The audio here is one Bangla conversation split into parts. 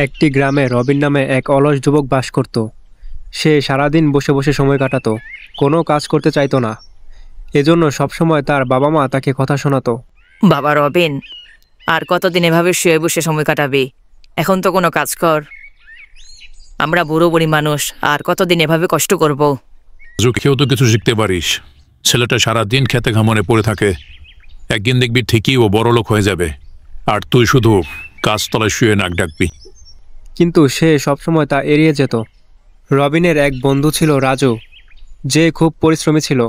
একটি গ্রামে রবিন নামে এক অলস যুবক বাস করত। সে সারাদিন বসে বসে সময় কাটাতো, কোনো কাজ করতে চাইতো না। এজন্য সবসময় তার বাবা মা তাকে কথা শোনাতো। বাবা রবিন, আর কতদিন এভাবে শুয়ে বসে সময় কাটাবি? এখন তো কোনো কাজ কর। আমরা বুড়ো বুড়ি মানুষ, আর কতদিন এভাবে কষ্ট করব? যুগেও তো কিছু শিখতে পারিস। ছেলেটা সারাদিন খেতে ঘামনে পড়ে থাকে, একদিন দেখবি ঠিকই ও বড়লোক হয়ে যাবে, আর তুই শুধু গাছতলায় শুয়ে নাক ডাকবি। কিন্তু সে সবসময় তা এড়িয়ে যেত। রবিনের এক বন্ধু ছিল রাজু, যে খুব পরিশ্রমী ছিল।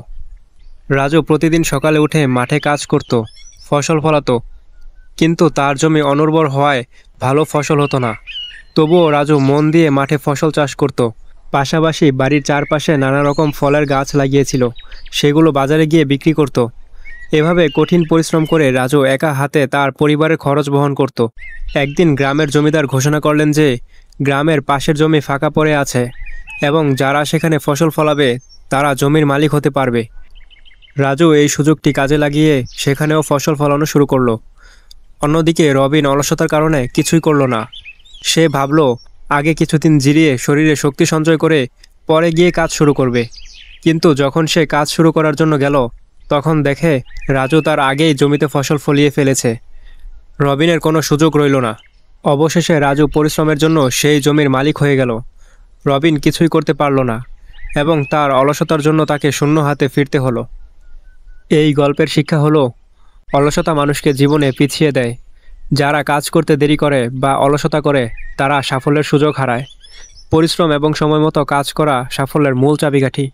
রাজু প্রতিদিন সকালে উঠে মাঠে কাজ করত, ফসল ফলাতো, কিন্তু তার জমি অনুর্বর হওয়ায় ভালো ফসল হতো না। তবুও রাজু মন দিয়ে মাঠে ফসল চাষ করত। পাশাপাশি বাড়ির চারপাশে নানা রকম ফলের গাছ লাগিয়েছিল, সেগুলো বাজারে গিয়ে বিক্রি করত। এভাবে কঠিন পরিশ্রম করে রাজু একা হাতে তার পরিবারের খরচ বহন করত। একদিন গ্রামের জমিদার ঘোষণা করলেন যে গ্রামের পাশের জমি ফাঁকা পড়ে আছে এবং যারা সেখানে ফসল ফলাবে তারা জমির মালিক হতে পারবে। রাজু এই সুযোগটি কাজে লাগিয়ে সেখানেও ফসল ফলানো শুরু করলো। অন্যদিকে রবিন অলসতার কারণে কিছুই করলো না। সে ভাবল আগে কিছুদিন জিরিয়ে শরীরে শক্তি সঞ্চয় করে পরে গিয়ে কাজ শুরু করবে। কিন্তু যখন সে কাজ শুরু করার জন্য গেল, তখন দেখে রাজু তার আগেই জমিতে ফসল ফলিয়ে ফেলেছে। রবিনের কোনো সুযোগ রইল না। অবশেষে রাজু পরিশ্রমের জন্য সেই জমির মালিক হয়ে গেল। রবিন কিছুই করতে পারল না এবং তার অলসতার জন্য তাকে শূন্য হাতে ফিরতে হলো। এই গল্পের শিক্ষা হলো, অলসতা মানুষকে জীবনে পিছিয়ে দেয়। যারা কাজ করতে দেরি করে বা অলসতা করে তারা সাফল্যের সুযোগ হারায়। পরিশ্রম এবং সময়মতো কাজ করা সাফল্যের মূল চাবিকাঠি।